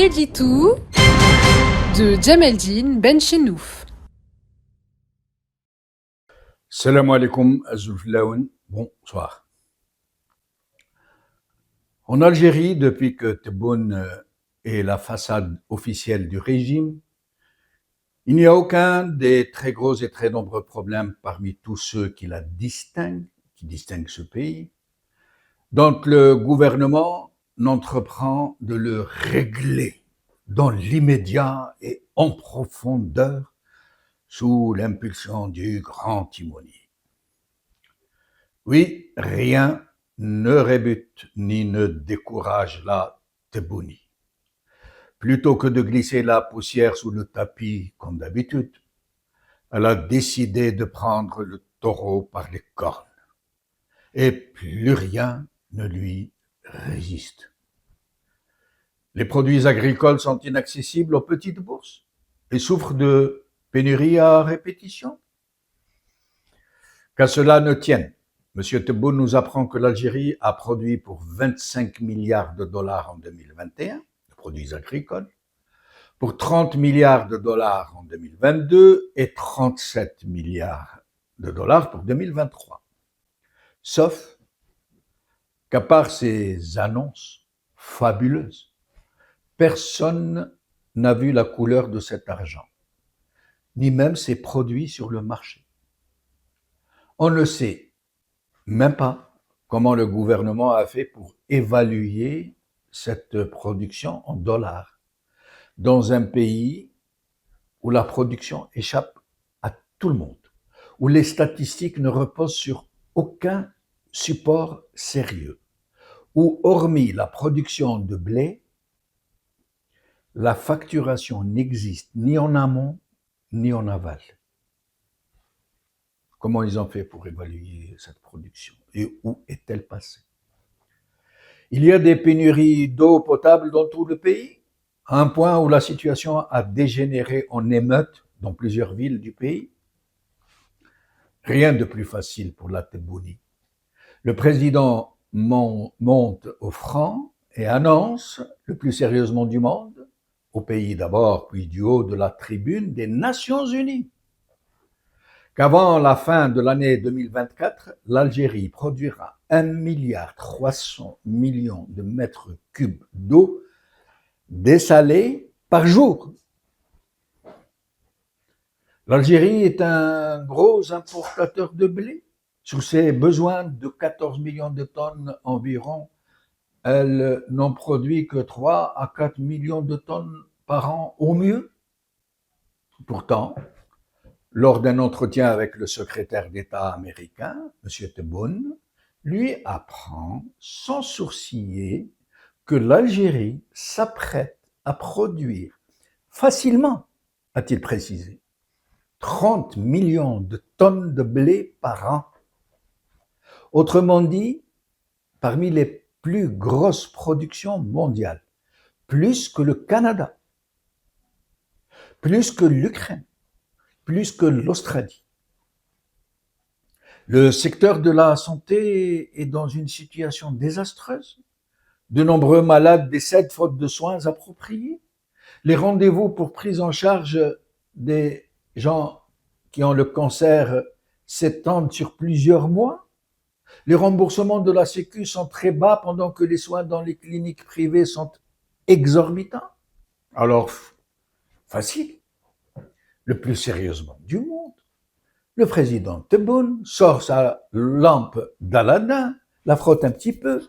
Editou de Djemeldine Benchenouf. Salam alaikum, Azouflaoun, bonsoir. En Algérie, depuis que Tebboune est la façade officielle du régime, il n'y a aucun des très gros et très nombreux problèmes parmi tous ceux qui la distinguent, qui distinguent ce pays, dont le gouvernement n'entreprend de le régler dans l'immédiat et en profondeur sous l'impulsion du grand timonier. Oui, rien ne rébute ni ne décourage la Tebbouni. Plutôt que de glisser la poussière sous le tapis comme d'habitude, elle a décidé de prendre le taureau par les cornes. Et plus rien ne lui résiste. Les produits agricoles sont inaccessibles aux petites bourses et souffrent de pénuries à répétition. Qu'à cela ne tienne, M. Tebboune nous apprend que l'Algérie a produit pour 25 milliards de dollars en 2021, de produits agricoles, pour 30 milliards de dollars en 2022 et 37 milliards de dollars pour 2023. Sauf qu'à part ces annonces fabuleuses, personne n'a vu la couleur de cet argent, ni même ses produits sur le marché. On ne sait même pas comment le gouvernement a fait pour évaluer cette production en dollars dans un pays où la production échappe à tout le monde, où les statistiques ne reposent sur aucun support sérieux, où hormis la production de blé, la facturation n'existe ni en amont ni en aval. Comment ils ont fait pour évaluer cette production et où est-elle passée? Il y a des pénuries d'eau potable dans tout le pays, à un point où la situation a dégénéré en émeute dans plusieurs villes du pays. Rien de plus facile pour la Tebbouni. Le président monte au front et annonce, le plus sérieusement du monde, au pays d'abord, puis du haut de la tribune des Nations Unies, qu'avant la fin de l'année 2024, l'Algérie produira 1,3 milliard de mètres cubes d'eau dessalée par jour. L'Algérie est un gros importateur de blé. Sur ses besoins de 14 millions de tonnes environ, elle n'en produit que 3 à 4 millions de tonnes par an au mieux. Pourtant, lors d'un entretien avec le secrétaire d'État américain, M. Tebboune, lui apprend sans sourciller que l'Algérie s'apprête à produire facilement, a-t-il précisé, 30 millions de tonnes de blé par an. Autrement dit, parmi les plus grosses productions mondiales, plus que le Canada, plus que l'Ukraine, plus que l'Australie. Le secteur de la santé est dans une situation désastreuse. De nombreux malades décèdent faute de soins appropriés. Les rendez-vous pour prise en charge des gens qui ont le cancer s'étendent sur plusieurs mois. Les remboursements de la Sécu sont très bas pendant que les soins dans les cliniques privées sont exorbitants. Alors, facile, le plus sérieusement du monde, le président Tebboune sort sa lampe d'Aladin, la frotte un petit peu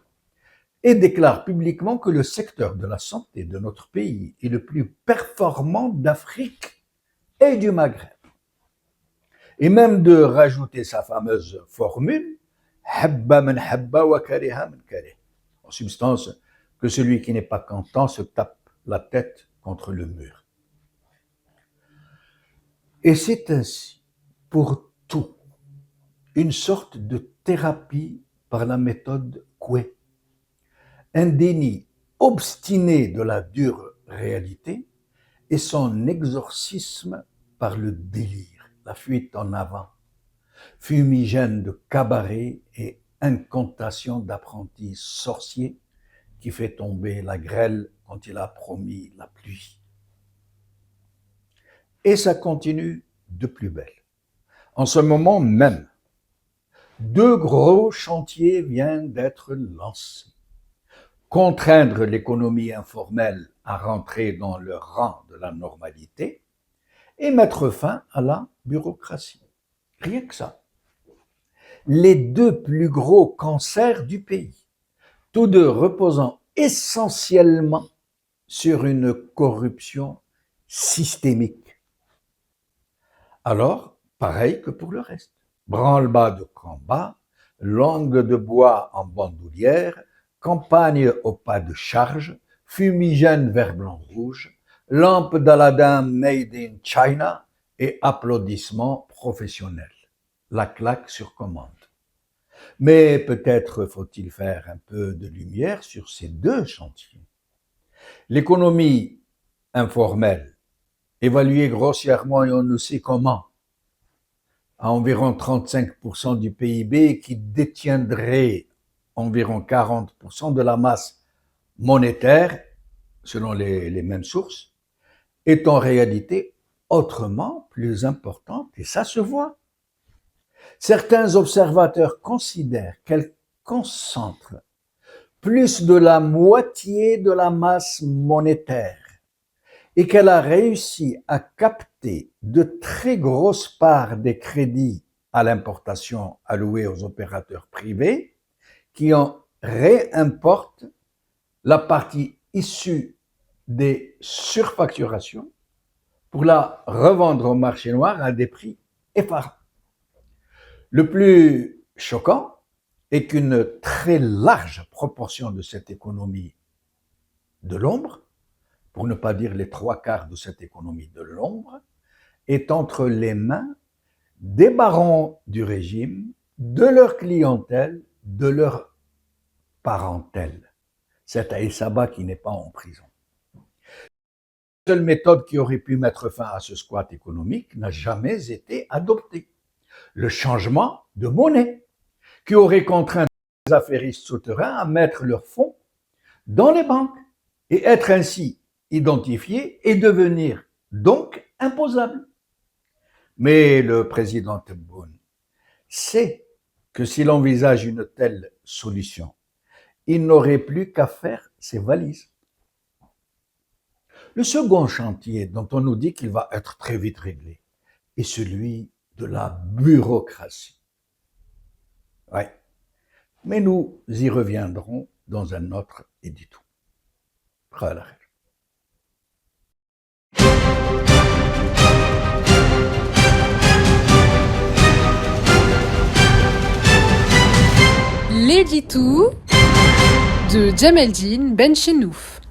et déclare publiquement que le secteur de la santé de notre pays est le plus performant d'Afrique et du Maghreb. Et même de rajouter sa fameuse formule « Habba man habba wa kariha man karih ». En substance, que celui qui n'est pas content se tape la tête contre le mur. Et c'est ainsi, pour tout, une sorte de thérapie par la méthode Coué. Un déni obstiné de la dure réalité et son exorcisme par le délire, la fuite en avant, fumigène de cabaret et incantation d'apprentis sorciers qui fait tomber la grêle quand il a promis la pluie. Et ça continue de plus belle. En ce moment même, 2 gros chantiers viennent d'être lancés. Contraindre l'économie informelle à rentrer dans le rang de la normalité et mettre fin à la bureaucratie. Rien que ça. Les 2 plus gros cancers du pays, tous 2 reposant essentiellement sur une corruption systémique. Alors, pareil que pour le reste. Branle-bas de combat, langue de bois en bandoulière, campagne au pas de charge, fumigène vert blanc rouge, lampe d'Aladin made in China et applaudissements professionnels. La claque sur commande. Mais peut-être faut-il faire un peu de lumière sur ces 2 chantiers. L'économie informelle, évaluée grossièrement et on ne sait comment, à environ 35% du PIB, qui détiendrait environ 40% de la masse monétaire, selon les mêmes sources, est en réalité autrement plus importante, et ça se voit. Certains observateurs considèrent qu'elle concentre plus de la moitié de la masse monétaire et qu'elle a réussi à capter de très grosses parts des crédits à l'importation alloués aux opérateurs privés qui en réimportent la partie issue des surfacturations pour la revendre au marché noir à des prix effarants. Le plus choquant est qu'une très large proportion de cette économie de l'ombre, pour ne pas dire les 3/4 de cette économie de l'ombre, est entre les mains des barons du régime, de leur clientèle, de leur parentèle. C'est Aït Sabah qui n'est pas en prison. La seule méthode qui aurait pu mettre fin à ce squat économique n'a jamais été adoptée. Le changement de monnaie, qui aurait contraint les affairistes souterrains à mettre leurs fonds dans les banques et être ainsi identifiés et devenir donc imposables. Mais le président Tebboune sait que s'il envisage une telle solution, il n'aurait plus qu'à faire ses valises. Le second chantier dont on nous dit qu'il va être très vite réglé est celui de la bureaucratie. Ouais. Mais nous y reviendrons dans un autre édito. L'édito de Djemeldine Benchenouf.